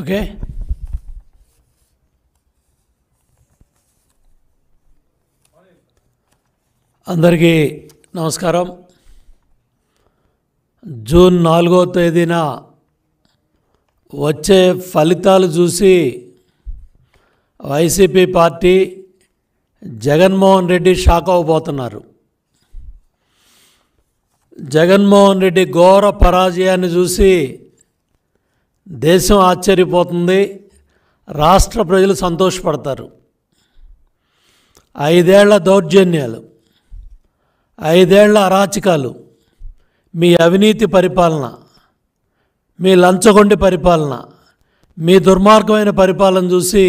Okay. అందరికీ నమస్కారం. June 4వ తేదీన వచ్చే ఫలితాలు చూసి వైసీపీ పార్టీ జగన్మోహన్ రెడ్డి షాక్ అవ్వబోతున్నారు. జగన్మోహన్ రెడ్డి ఘోర పరాజయాన్ని చూసి దేశం ఆశ్చర్యపోతుంది, రాష్ట్ర ప్రజలు సంతోషపడతారు. 5 ఏళ్ల దౌర్జన్యాలు, 5 ఏళ్ల అరాచకాలు, మీ అవినీతి పరిపాలన, మీ లంచగొండి పరిపాలన, మీ దుర్మార్గమైన పరిపాలన చూసి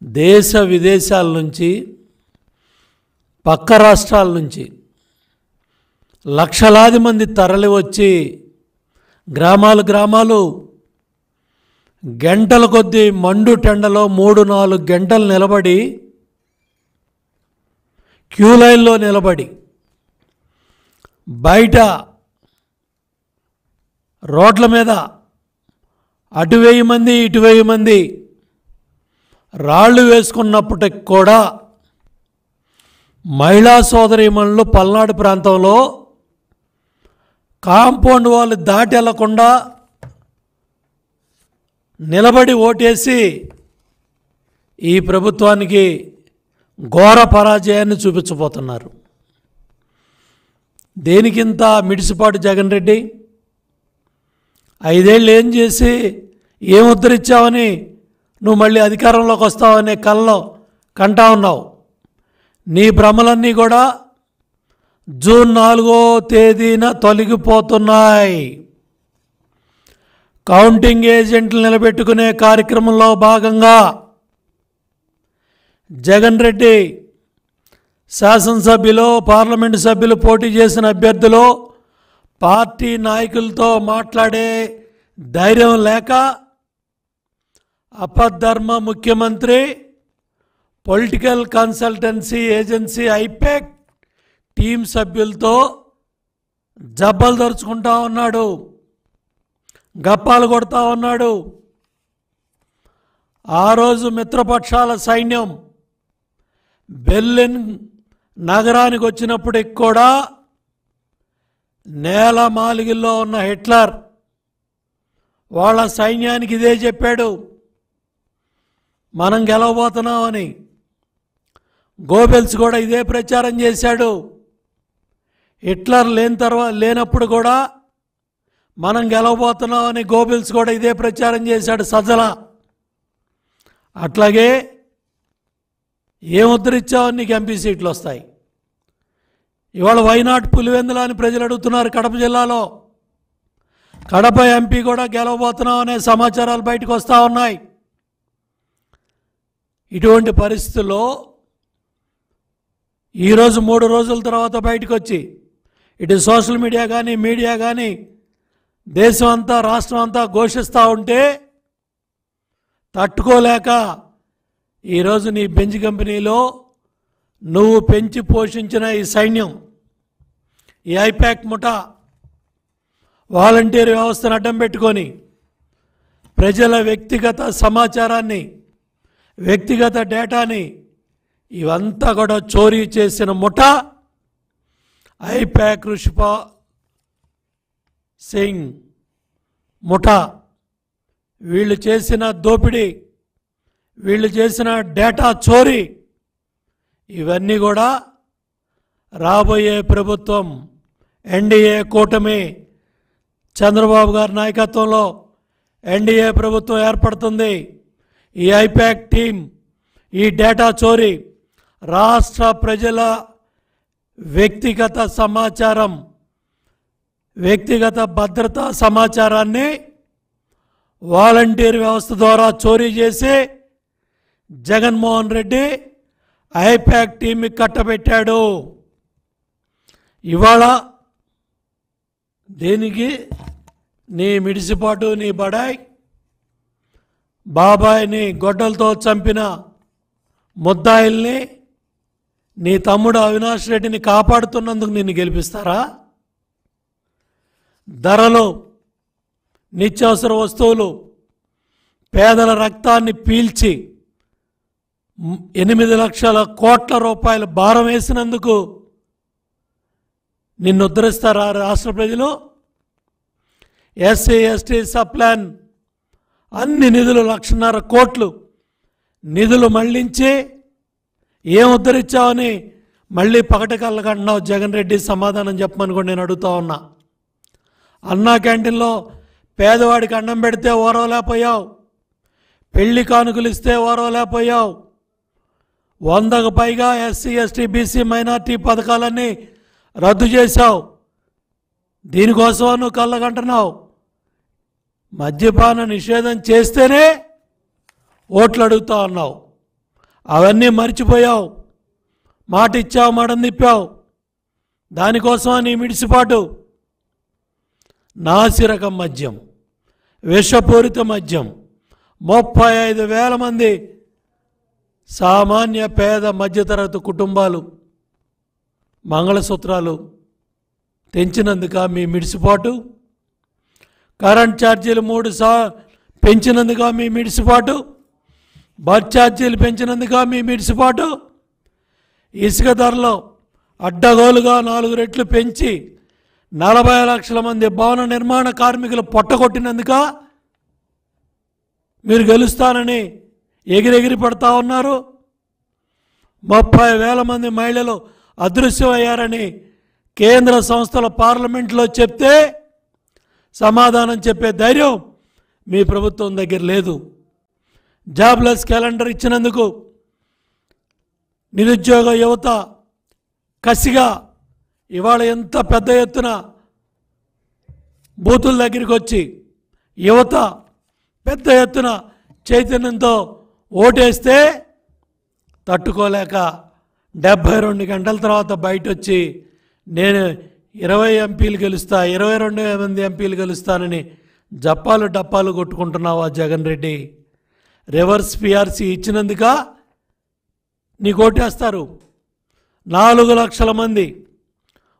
దేశ విదేశాల నుంచి, పక్క రాష్ట్రాల నుంచి లక్షలాది మంది తరలి వచ్చి గ్రామాలు గంటల కొద్దీ మండు టెండలో 3-4 గంటలు నిలబడి, క్యూ లైన్లో నిలబడి, బయట రోడ్ల మీద అటు 1000 మంది ఇటు 1000 మంది రాళ్ళు వేసుకున్నప్పటికి కూడా మహిళా సోదరీమణులు పల్నాడు ప్రాంతంలో కాంపౌండ్ వాళ్ళు దాటి వెళ్లకుండా నిలబడి ఓటేసి ఈ ప్రభుత్వానికి ఘోర పరాజయాన్ని చూపించబోతున్నారు. దేనికింత మిడిసిపాటు జగన్ రెడ్డి? 5 ఏళ్ళు ఏం చేసి ఏం ఉద్ధరించావని నువ్వు మళ్ళీ అధికారంలోకి వస్తావనే కల్లో కంటా ఉన్నావు. నీ భ్రమలన్నీ కూడా జూన్ 4వ తేదీన తొలగిపోతున్నాయి. కౌంటింగ్ ఏజెంట్లు నిలబెట్టుకునే కార్యక్రమంలో భాగంగా జగన్ రెడ్డి శాసనసభ్యులు, పార్లమెంటు సభ్యులు పోటీ చేసిన అభ్యర్థులు పార్టీ నాయకులతో మాట్లాడే ధైర్యం లేక అపధర్మ ముఖ్యమంత్రి political consultancy agency IPAC team సభ్యులతో జబ్బలు దరుచుకుంటా ఉన్నాడు, గప్పాలు కొడతా ఉన్నాడు. ఆ రోజు మిత్రపక్షాల సైన్యం బెర్లిన్ నగరానికి వచ్చినప్పటికి కూడా నేల మాలిగిల్లో ఉన్న హిట్లర్ వాళ్ళ సైన్యానికి ఇదే చెప్పాడు, మనం గెలవబోతున్నామని. గోబెల్స్ కూడా ఇదే ప్రచారం చేశాడు. హిట్లర్ లేనప్పుడు కూడా మనం గెలవబోతున్నామని గోబెల్స్ కూడా ఇదే ప్రచారం చేశాడు సజ్జల. అట్లాగే ఏం ఉద్ధరించావని నీకు ఎంపీ సీట్లు వస్తాయి. ఇవాళ వైనాట్ పులివెందుల అని ప్రజలు అడుగుతున్నారు. కడప జిల్లాలో కడప ఎంపీ కూడా గెలవబోతున్నామనే సమాచారాలు బయటకు వస్తూ ఉన్నాయి. ఇటువంటి పరిస్థితుల్లో ఈరోజు 3 రోజుల తర్వాత బయటకు వచ్చి ఇటు సోషల్ మీడియా కానీ మీడియా కానీ దేశం అంతా రాష్ట్రం అంతా ఘోషిస్తూ ఉంటే తట్టుకోలేక ఈరోజు నీ బెంజ్ కంపెనీలో నువ్వు పెంచి పోషించిన ఈ సైన్యం, ఈ ఐపాక్ ముఠా వాలంటీర్ వ్యవస్థను అడ్డం పెట్టుకొని ప్రజల వ్యక్తిగత సమాచారాన్ని, వ్యక్తిగత డేటాని ఇవంతా కూడా చోరీ చేసిన ముఠా ఐపాక్ రుషిపా సింగ్ ముఠా. వీళ్ళు చేసిన దోపిడీ, వీళ్ళు చేసిన డేటా చోరీ ఇవన్నీ కూడా రాబోయే ప్రభుత్వం ఎన్డీఏ కూటమి చంద్రబాబు గారి నాయకత్వంలో ఎన్డీఏ ప్రభుత్వం ఏర్పడుతుంది. ఈ ఐపాక్ టీం ఈ డేటా చోరీ, రాష్ట్ర ప్రజల వ్యక్తిగత సమాచారం, వ్యక్తిగత భద్రతా సమాచారాన్ని వాలంటీర్ వ్యవస్థ ద్వారా చోరీ చేసి జగన్మోహన్ రెడ్డి ఐపాక్ టీంకి కట్టబెట్టాడు. ఇవాళ దేనికి నీ మిడిసిపాటు, నీ బడాయ్ బాబాయిని గొడ్డలతో చంపిన ముద్దాయిల్ని, నీ తమ్ముడు అవినాష్ రెడ్డిని కాపాడుతున్నందుకు నిన్ను గెలిపిస్తారా? ధరలు, నిత్యావసర వస్తువులు పేదల రక్తాన్ని పీల్చి 8 లక్షల కోట్ల రూపాయలు భారం వేసినందుకు నిన్ను ఉద్ధరిస్తారా రాష్ట్ర ప్రజలు? ఎస్సీ ఎస్టీ సప్లాన్ అన్ని నిధులు 1.5 కోట్లు నిధులు మళ్లించి ఏం ఉద్ధరించావని మళ్ళీ పకటకల్లకంటున్నావు. జగన్ రెడ్డి సమాధానం చెప్పమని కూడా నేను అడుగుతా ఉన్నా. అన్నా క్యాంటీన్లో పేదవాడికి అన్నం పెడితే ఓరవలేకపోయావు, పెళ్లి కానుకలు ఇస్తే ఓరవలేకపోయావు, 100కు పైగా ఎస్సీ ఎస్టీ బీసీ మైనార్టీ పథకాలన్నీ రద్దు చేశావు. దీనికోసం నువ్వు కళ్ళకంటున్నావు. మద్యపాన నిషేధం చేస్తేనే ఓట్లు అడుగుతా ఉన్నావు. అవన్నీ మర్చిపోయావు. మాట ఇచ్చావు, మడం తిప్పావు. దానికోసం నీ మిడిసిపాటు. నాసిరకం మద్యం, విషపూరిత మద్యం, 35,000 మంది సామాన్య పేద మధ్యతరగతి కుటుంబాలు మంగళసూత్రాలు తెంచినందుక మీ మిడిసిపాటు? కరెంట్ ఛార్జీలు 3 పెంచినందుక మీ మిడిసిపాటు? బస్ ఛార్జీలు పెంచినందుక మీ మిడిసిపాటు? ఇసుక ధరలో అడ్డగోలుగా 4 రెట్లు పెంచి 40 లక్షల మంది భవన నిర్మాణ కార్మికులు పొట్టగొట్టినందుక మీరు గెలుస్తానని ఎగిరెగిరి పడతా ఉన్నారు? 30,000 మంది మహిళలు అదృశ్యమయ్యారని కేంద్ర సంస్థల పార్లమెంట్లో చెప్తే సమాధానం చెప్పే ధైర్యం మీ ప్రభుత్వం దగ్గర లేదు. జాబ్లెస్ క్యాలెండర్ ఇచ్చినందుకు నిరుద్యోగ యువత కసిగా ఇవాళ ఎంత పెద్ద ఎత్తున బూతుల దగ్గరికి వచ్చి యువత పెద్ద ఎత్తున చైతన్యంతో ఓటేస్తే తట్టుకోలేక 72 గంటల తర్వాత బయట వచ్చి నేను 20 ఎంపీలు గెలుస్తా, 22 మంది ఎంపీలు గెలుస్తానని జప్పాలు డప్పాలు కొట్టుకుంటున్నావా జగన్ రెడ్డి? రివర్స్ పిఆర్సీ ఇచ్చినందుక నీకు ఓటేస్తారు. 4 లక్షల మంది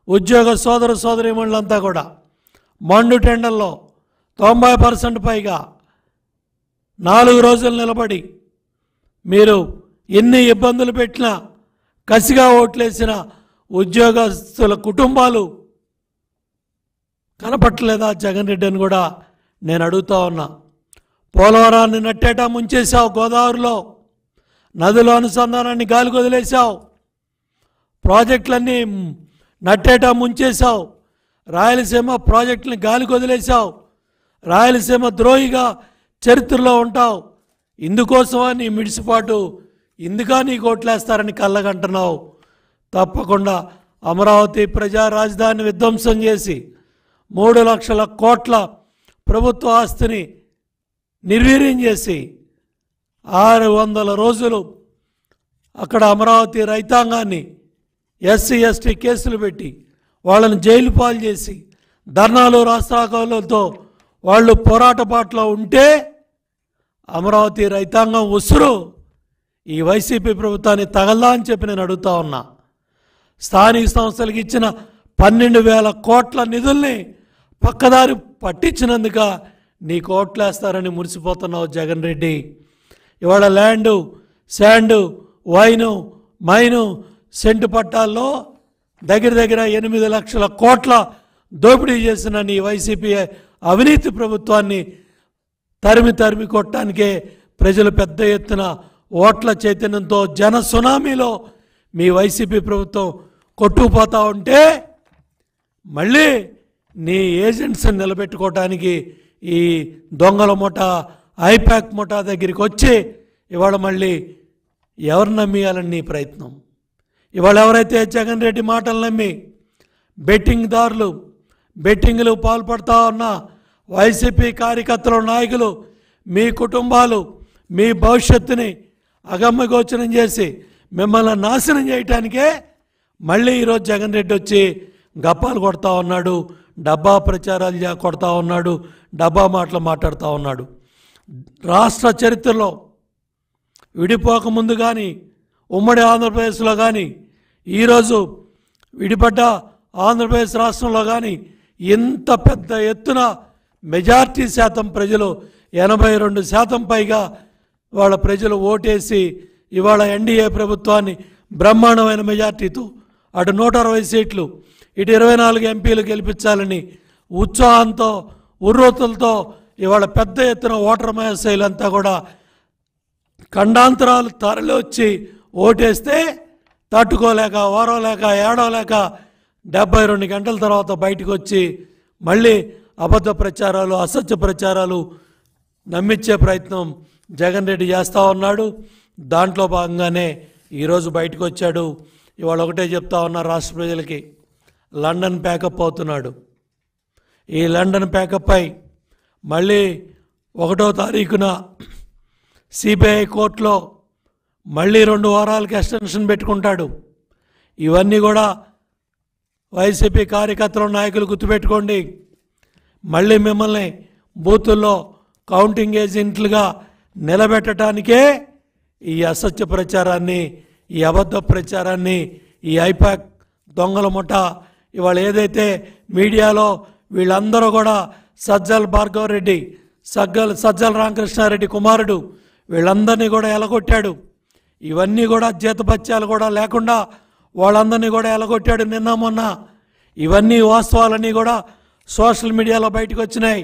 ఉద్యోగ సోదర సోదరీమణులంతా కూడా మండు టెండర్లో 90% పైగా 4 రోజులు నిలబడి మీరు ఎన్ని ఇబ్బందులు పెట్టినా కసిగా ఓట్లేసిన ఉద్యోగస్తుల కుటుంబాలు కనపట్టలేదా జగన్ రెడ్డి అని కూడా నేను అడుగుతా ఉన్నా. పోలవరాన్ని నట్టేటా ముంచేశావు. గోదావరిలో నదుల అనుసంధానాన్ని గాలికి వదిలేశావు. ప్రాజెక్టులన్నీ నట్టేటా ముంచేశావు. రాయలసీమ ప్రాజెక్టుని గాలికి వదిలేశావు. రాయలసీమ ద్రోహిగా చరిత్రలో ఉంటావు. ఇందుకోసమా నీ మిడిసిపాటు? ఇందుకా నీ కోట్లేస్తారని కళ్ళగంటున్నావు. తప్పకుండా అమరావతి ప్రజా రాజధానిని విధ్వంసం చేసి 3 లక్షల కోట్ల ప్రభుత్వ ఆస్తిని నిర్వీర్యం చేసి 600 రోజులు అక్కడ అమరావతి రైతాంగాన్ని ఎస్సీ ఎస్టీ కేసులు పెట్టి వాళ్ళని జైలు పాలు చేసి ధర్నాలు రాస్తారోకోలతో వాళ్ళు పోరాట బాటలో ఉంటే అమరావతి రైతాంగం ఉసురు ఈ వైసీపీ ప్రభుత్వాన్ని తగలదా అని చెప్పి నేను అడుగుతా ఉన్నా. స్థానిక సంస్థలకు ఇచ్చిన 12,000 కోట్ల నిధుల్ని పక్కదారి పట్టించినందుక నీ కోట్లేస్తారని మురిసిపోతున్నావు జగన్ రెడ్డి. ఇవాళ land, sand, wine, mine, cent పట్టాల్లో దగ్గర 8 లక్షల కోట్ల దోపిడీ చేసిన నీ వైసీపీ అవినీతి ప్రభుత్వాన్ని తరిమి కొట్టడానికే ప్రజలు పెద్ద ఎత్తున ఓట్ల చైతన్యంతో జన సునామీలో మీ వైసీపీ ప్రభుత్వం కొట్టుకుపోతా ఉంటే మళ్ళీ నీ ఏజెంట్స్ని నిలబెట్టుకోవటానికి ఈ దొంగల ముఠా, ఐపాక్ ముఠా దగ్గరికి వచ్చి ఇవాళ మళ్ళీ ఎవరు నమ్మియాలని నీ ప్రయత్నం. ఇవాళ ఎవరైతే జగన్ రెడ్డి మాటలు నమ్మి బెట్టింగ్దారులు, బెట్టింగ్లు పాల్పడతా ఉన్న వైసీపీ కార్యకర్తలు, నాయకులు, మీ కుటుంబాలు మీ భవిష్యత్తుని అగమ్యగోచరం చేసి మిమ్మల్ని నాశనం చేయటానికే మళ్ళీ ఈరోజు జగన్ రెడ్డి వచ్చి గప్పాలు కొడతా ఉన్నాడు, డబ్బా ప్రచారాలు కొడతా ఉన్నాడు, డబ్బా మాటలు మాట్లాడుతూ ఉన్నాడు. రాష్ట్ర చరిత్రలో విడిపోకముందు కానీ ఉమ్మడి ఆంధ్రప్రదేశ్లో కానీ ఈరోజు విడిపడ్డ ఆంధ్రప్రదేశ్ రాష్ట్రంలో కానీ ఇంత పెద్ద ఎత్తున మెజార్టీ శాతం ప్రజలు 82% పైగా వాళ్ళ ప్రజలు ఓటేసి ఇవాళ ఎన్డీఏ ప్రభుత్వాన్ని బ్రహ్మాండమైన మెజార్టీతో అటు 160 సీట్లు ఇటు 24 ఎంపీలు గెలిపించాలని ఉత్సాహంతో ఉర్రూతలతో ఇవాళ పెద్ద ఎత్తున ఓటర్ మహాశైలంతా కూడా ఖండాంతరాలు తరలి వచ్చి ఓటేస్తే తట్టుకోలేక ఓరవలేక ఏడవలేక 72 గంటల తర్వాత బయటకు వచ్చి మళ్ళీ అబద్ధ ప్రచారాలు అసత్య ప్రచారాలు నమ్మించే ప్రయత్నం జగన్ రెడ్డి చేస్తూ ఉన్నాడు. దాంట్లో భాగంగానే ఈరోజు బయటకు వచ్చాడు. ఇవాళ ఒకటే చెప్తా ఉన్నారు రాష్ట్ర ప్రజలకి, లండన్ ప్యాకప్ అవుతున్నాడు. ఈ లండన్ ప్యాకప్ అయి మళ్ళీ 1వ తారీఖున సిబిఐ కోర్టులో మళ్ళీ 2 వారాలకి ఎక్స్టెన్షన్ పెట్టుకుంటాడు. ఇవన్నీ కూడా వైసీపీ కార్యకర్తలు నాయకులు గుర్తుపెట్టుకోండి. మళ్ళీ మిమ్మల్ని బూతుల్లో కౌంటింగ్ ఏజెంట్లుగా నిలబెట్టడానికే ఈ అసత్య ప్రచారాన్ని, ఈ అబద్ధ ప్రచారాన్ని, ఈ ఐపాక్ దొంగల ముఠ ఇవాళ ఏదైతే మీడియాలో వీళ్ళందరూ కూడా సజ్జల భార్గవ రెడ్డి, సజ్జల రామకృష్ణారెడ్డి కుమారుడు వీళ్ళందరినీ కూడా ఎలగొట్టాడు. ఇవన్నీ కూడా జీతభత్యాలు కూడా లేకుండా వాళ్ళందరినీ కూడా ఎలగొట్టాడు నిన్న మొన్న. ఇవన్నీ వాస్తవాలన్నీ కూడా సోషల్ మీడియాలో బయటకు వచ్చినాయి.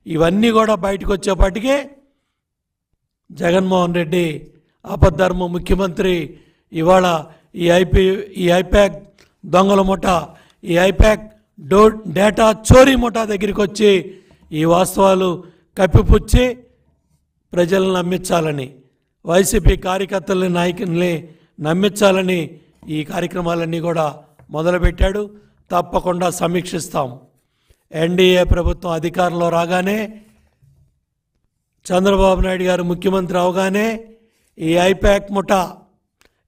ఇవన్నీ కూడా బయటకు వచ్చేపాటికే జగన్మోహన్ రెడ్డి ఆపద్ధర్మ ముఖ్యమంత్రి ఇవాళ ఈ ఐపాక్ దొంగల ముఠ, ఈ ఐపాక్ డేటా చోరీ ముఠా దగ్గరికి వచ్చి ఈ వాస్తవాలు కప్పిపుచ్చి ప్రజలను నమ్మించాలని, వైసీపీ కార్యకర్తలని నాయకుల్ని నమ్మించాలని ఈ కార్యక్రమాలన్నీ కూడా మొదలుపెట్టాడు. తప్పకుండా సమీక్షిస్తాం. ఎన్డీఏ ప్రభుత్వం అధికారంలో రాగానే, చంద్రబాబు నాయుడు గారు ముఖ్యమంత్రి అవగానే ఈ ఐపాక్ ముఠా,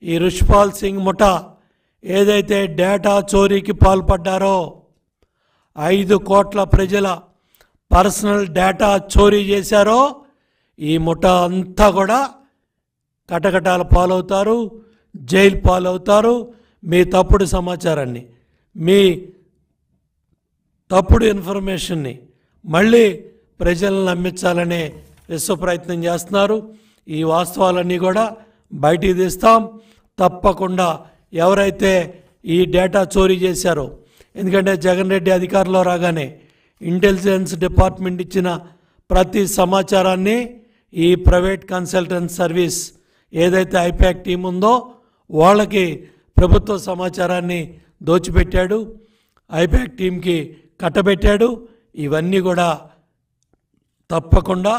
ఈ రుష్పాల్ సింగ్ ముఠా ఏదైతే డేటా చోరీకి పాల్పడ్డారో 5 కోట్ల ప్రజల పర్సనల్ డేటా చోరీ చేశారో ఈ ముఠా అంతా కూడా కటకటాల పాలవుతారు, జైలు పాలవుతారు. మీ తప్పుడు సమాచారాన్ని, మీ తప్పుడు ఇన్ఫర్మేషన్ని మళ్ళీ ప్రజలను నమ్మించాలనే విశ్వ ప్రయత్నం చేస్తున్నారు. ఈ వాస్తవాలన్నీ కూడా బయటికి తీస్తాం. తప్పకుండా ఎవరైతే ఈ డేటా చోరీ చేశారో, ఎందుకంటే జగన్ రెడ్డి అధికారంలో రాగానే ఇంటెలిజెన్స్ డిపార్ట్మెంట్ ఇచ్చిన ప్రతి సమాచారాన్ని ఈ ప్రైవేట్ కన్సల్టెంట్ సర్వీస్ ఏదైతే ఐపాక్ టీం ఉందో వాళ్ళకి ప్రభుత్వ సమాచారాన్ని దోచిపెట్టాడు, ఐపాక్ టీంకి కట్టబెట్టాడు. ఇవన్నీ కూడా తప్పకుండా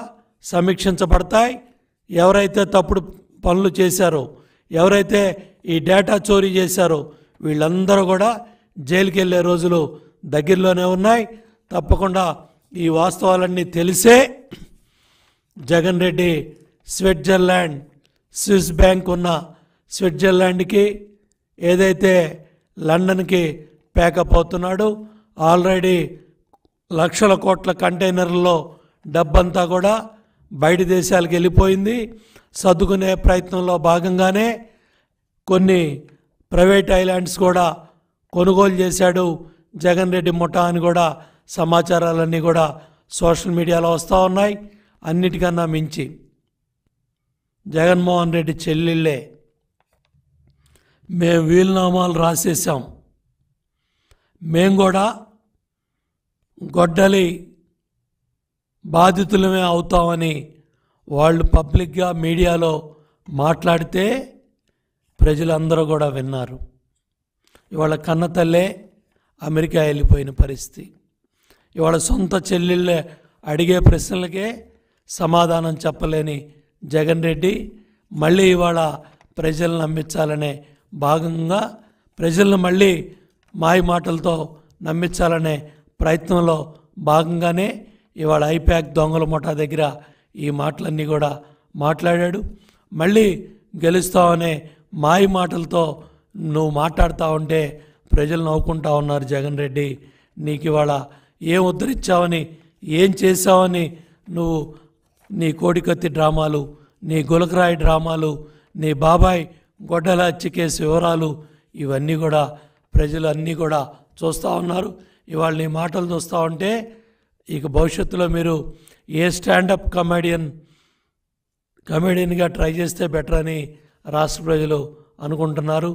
సమీక్షించబడతాయి. ఎవరైతే తప్పుడు పనులు చేశారో, ఎవరైతే ఈ డేటా చోరీ చేశారో వీళ్ళందరూ కూడా జైలుకి వెళ్ళే రోజులు దగ్గరలోనే ఉన్నాయి. తప్పకుండా ఈ వాస్తవాలన్నీ తెలిసే Jagan Reddy Switzerland, Swiss bank ఉన్న స్విట్జర్లాండ్కి ఏదైతే లండన్కి ప్యాకప్ అవుతున్నాడు. ఆల్రెడీ లక్షల కోట్ల కంటైనర్లలో డబ్బంతా కూడా బయట దేశాలకు వెళ్ళిపోయింది. సర్దుకునే ప్రయత్నంలో భాగంగానే కొన్ని ప్రైవేట్ ఐలాండ్స్ కూడా కొనుగోలు చేశాడు జగన్ రెడ్డి ముఠా అని కూడా సమాచారాలన్నీ కూడా సోషల్ మీడియాలో వస్తూ ఉన్నాయి. అన్నిటికన్నా మించి జగన్మోహన్ రెడ్డి చెల్లెళ్ళే మేము వీలునామాలు రాసేసాం, మేము కూడా గొడ్డలి బాధితులమే అవుతామని వాళ్ళు పబ్లిక్గా మీడియాలో మాట్లాడితే ప్రజలందరూ కూడా విన్నారు. ఇవాళ కన్నతల్లే అమెరికా వెళ్ళిపోయిన పరిస్థితి. ఇవాళ సొంత చెల్లెళ్ళే అడిగే ప్రశ్నలకే సమాధానం చెప్పలేని జగన్ రెడ్డి మళ్ళీ ఇవాళ ప్రజలను నమ్మించాలనే భాగంగా, ప్రజలను మళ్ళీ మాయ మాటలతో నమ్మించాలనే ప్రయత్నంలో భాగంగానే ఇవాళ ఐపాక్ దొంగల ముఠా దగ్గర ఈ మాటలన్నీ కూడా మాట్లాడాడు. మళ్ళీ గెలుస్తావనే మాయ మాటలతో నువ్వు మాట్లాడుతూ ఉంటే ప్రజలు నవ్వుకుంటా ఉన్నారు. జగన్ రెడ్డి, నీకు ఇవాళ ఏం ఉద్ధరించావని, ఏం చేసావని నువ్వు నీ కోడికత్తి డ్రామాలు, నీ గులకరాయి డ్రామాలు, నీ బాబాయ్ గొడ్డల హత్య కేసు వివరాలు ఇవన్నీ కూడా ప్రజలు అన్నీ కూడా చూస్తూ ఉన్నారు. ఇవాళ నీ మాటలు చూస్తూ ఉంటే ఇక భవిష్యత్తులో మీరు ఏ స్టాండప్ కమెడియన్గా ట్రై చేస్తే బెటర్ అని రాష్ట్ర ప్రజలు అనుకుంటున్నారు.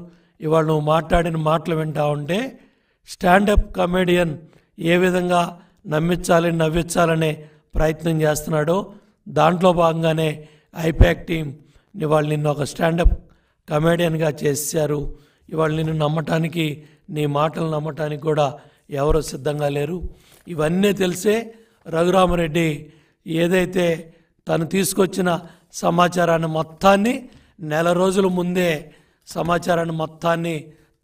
ఇవాళ నువ్వు మాట్లాడిన మాటలు వింటా ఉంటే స్టాండప్ కమెడియన్ ఏ విధంగా నవ్వించాలనే ప్రయత్నం చేస్తున్నాడో దాంట్లో భాగంగానే ఐపాక్ టీం ఇవాళ నిన్ను ఒక స్టాండప్ కమెడియన్గా చేశారు. ఇవాళ నిన్ను నమ్మటానికి, నీ మాటలు నమ్మటానికి కూడా ఎవరు సిద్ధంగా లేరు. ఇవన్నీ తెలిసే రఘురామరెడ్డి ఏదైతే తను తీసుకొచ్చిన సమాచారాన్ని మొత్తాన్ని నెల రోజుల ముందే సమాచారాన్ని మొత్తాన్ని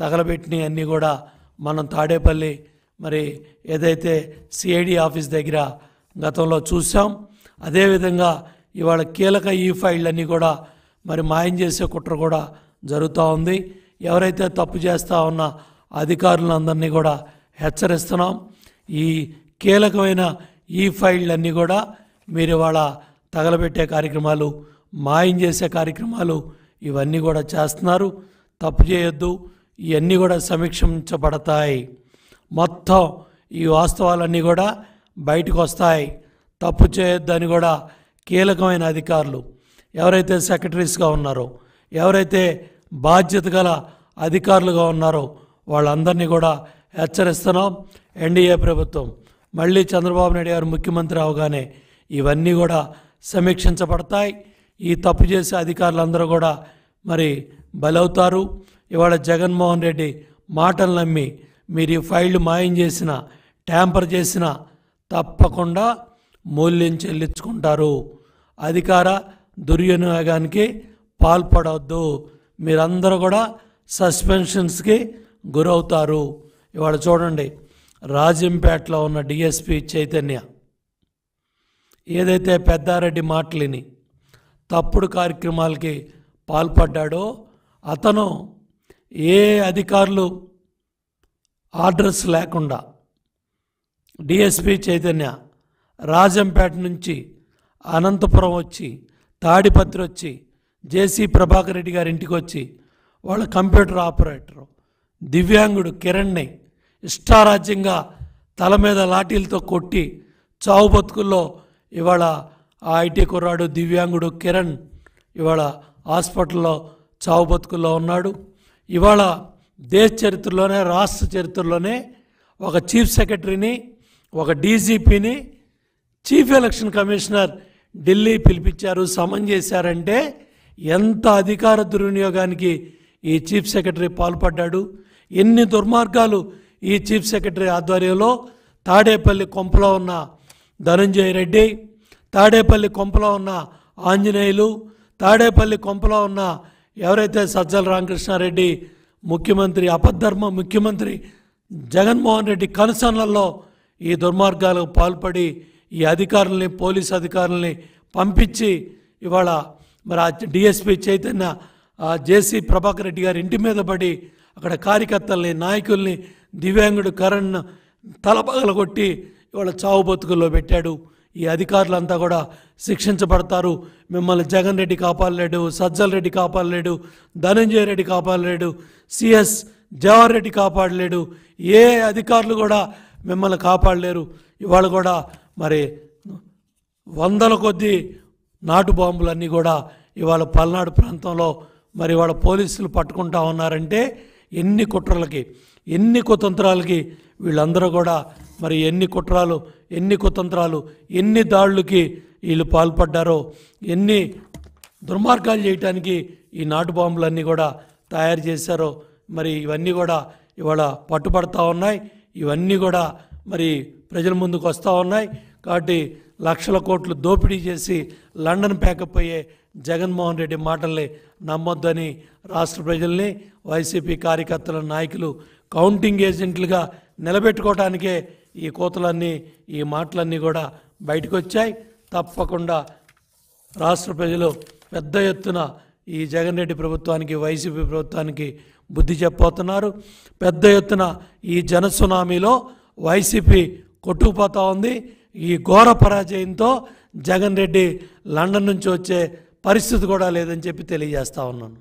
తగలబెట్టినవి అన్నీ కూడా మనం తాడేపల్లి మరి ఏదైతే సిఐడి ఆఫీస్ దగ్గర గతంలో చూసాం. అదేవిధంగా ఇవాళ కీలక ఈ ఫైళ్ళన్నీ కూడా మరి మాయం చేసే కుట్ర కూడా జరుగుతూ ఉంది. ఎవరైతే తప్పు చేస్తూ ఉన్న అధికారులందరినీ కూడా హెచ్చరిస్తున్నాం. ఈ కీలకమైన ఈ ఫైళ్ళన్నీ కూడా మీరు ఇవాళ తగలబెట్టే కార్యక్రమాలు, మాయం చేసే కార్యక్రమాలు ఇవన్నీ కూడా చేస్తున్నారు. తప్పు చేయొద్దు, ఇవన్నీ కూడా సమీక్షించబడతాయి. మొత్తం ఈ వాస్తవాలన్నీ కూడా బయటకు వస్తాయి. తప్పు చేయొద్దని కూడా కీలకమైన అధికారులు ఎవరైతే సెక్రటరీస్గా ఉన్నారో, ఎవరైతే బాధ్యత గల అధికారులుగా ఉన్నారో వాళ్ళందరినీ కూడా హెచ్చరిస్తున్నాం. ఎన్డీఏ ప్రభుత్వం మళ్ళీ చంద్రబాబు నాయుడు గారు ముఖ్యమంత్రి అవగానే ఇవన్నీ కూడా సమీక్షించబడతాయి. ఈ తప్పు చేసే అధికారులందరూ కూడా మరి బలవుతారు. ఇవాళ జగన్మోహన్ రెడ్డి మాటలు నమ్మి మీరు ఈ ఫైళ్ళు మాయం చేసిన, ట్యాంపర్ చేసిన తప్పకుండా మూల్యం చెల్లించుకుంటారు. అధికార దుర్వినియోగానికి పాల్పడవద్దు. మీరందరూ కూడా సస్పెన్షన్స్కి గురవుతారు. ఇవాళ చూడండి, రాజంపేటలో ఉన్న డిఎస్పి చైతన్య ఏదైతే పెద్దారెడ్డి మాటలిని తప్పుడు కార్యక్రమాలకి పాల్పడ్డాడో అతను ఏ అధికారులు ఆర్డర్స్ లేకుండా డిఎస్పి చైతన్య రాజంపేట నుంచి అనంతపురం వచ్చి, తాడిపత్రి వచ్చి, జేసీ ప్రభాకర్ రెడ్డి గారి ఇంటికి వచ్చి వాళ్ళ కంప్యూటర్ ఆపరేటర్ దివ్యాంగుడు కిరణ్ని ఇష్టారాజ్యంగా తల మీద లాఠీలతో కొట్టి చావు బతుకుల్లో ఇవాళ ఆ ఐటీ కుర్రాడు దివ్యాంగుడు కిరణ్ ఇవాళ హాస్పిటల్లో చావు బతుకుల్లో ఉన్నాడు. ఇవాళ దేశ చరిత్రలోనే, రాష్ట్ర చరిత్రలోనే ఒక చీఫ్ సెక్రటరీని, ఒక డీజీపీని చీఫ్ ఎలక్షన్ కమిషనర్ ఢిల్లీ పిలిపించారు, సమన్ చేశారంటే ఎంత అధికార దుర్వినియోగానికి ఈ చీఫ్ సెక్రటరీ పాల్పడ్డాడు. ఎన్ని దుర్మార్గాలు ఈ చీఫ్ సెక్రటరీ ఆధ్వర్యంలో తాడేపల్లి కొంపలో ఉన్న ధనంజయ రెడ్డి, తాడేపల్లి కొంపలో ఉన్న ఆంజనేయులు, తాడేపల్లి కొంపలో ఉన్న ఎవరైతే సజ్జల రామకృష్ణారెడ్డి ముఖ్యమంత్రి, అపద్ధర్మ ముఖ్యమంత్రి జగన్మోహన్ రెడ్డి కనుసన్నల్లో ఈ దుర్మార్గాలకు పాల్పడి ఈ అధికారుల్ని, పోలీస్ అధికారుల్ని పంపించి ఇవాళ మరి ఆ డిఎస్పి చైతన్య జేసీ ప్రభాకర్ రెడ్డి గారి ఇంటి మీద పడి అక్కడ కార్యకర్తల్ని, నాయకుల్ని, దివ్యాంగుడు కరణ్ తలపగలగొట్టి ఇవాళ చావు బతుకుల్లో పెట్టాడు. ఈ అధికారులంతా కూడా శిక్షించబడతారు. మిమ్మల్ని జగన్ రెడ్డి కాపాడలేడు, సజ్జల రెడ్డి కాపాడలేడు, ధనంజయ రెడ్డి కాపాడలేడు, సిఎస్ జవహర్ రెడ్డి కాపాడలేడు, ఏ అధికారులు కూడా మిమ్మల్ని కాపాడలేరు. ఇవాళ కూడా మరి వందల కొద్దీ నాటు బాంబులన్నీ కూడా ఇవాళ పల్నాడు ప్రాంతంలో మరి ఇవాళ పోలీసులు పట్టుకుంటా ఉన్నారంటే ఎన్ని కుట్రలకి, ఎన్ని కుతంత్రాలకి వీళ్ళందరూ కూడా మరి ఎన్ని కుట్రాలు, ఎన్ని కుతంత్రాలు, ఎన్ని దాడులకి వీళ్ళు పాల్పడ్డారో, ఎన్ని దుర్మార్గాలు చేయటానికి ఈ నాటు బాంబులన్నీ కూడా తయారు చేశారో మరి ఇవన్నీ కూడా ఇవాళ పట్టుబడతా ఉన్నాయి. ఇవన్నీ కూడా మరి ప్రజల ముందుకు వస్తూ ఉన్నాయి. కాబట్టి లక్షల కోట్లు దోపిడీ చేసి లండన్ ప్యాకప్ అయ్యే జగన్మోహన్ రెడ్డి మాటల్ని నమ్మొద్దని రాష్ట్ర ప్రజల్ని, వైసీపీ కార్యకర్తల, నాయకులు కౌంటింగ్ ఏజెంట్లుగా నిలబెట్టుకోవడానికే ఈ కోతలన్నీ, ఈ మాటలన్నీ కూడా బయటకు వచ్చాయి. తప్పకుండా రాష్ట్ర ప్రజలు పెద్ద ఎత్తున ఈ జగన్ రెడ్డి ప్రభుత్వానికి, వైసీపీ ప్రభుత్వానికి బుద్ధి చెప్పబోతున్నారు. పెద్ద ఎత్తున ఈ జన సునామీలో వైసీపీ కొట్టుకుపోతూ ఉంది. ఈ ఘోర పరాజయంతో జగన్ రెడ్డి లండన్ నుంచి వచ్చే పరిస్థితి కూడా లేదని చెప్పి తెలియజేస్తా ఉన్నాను.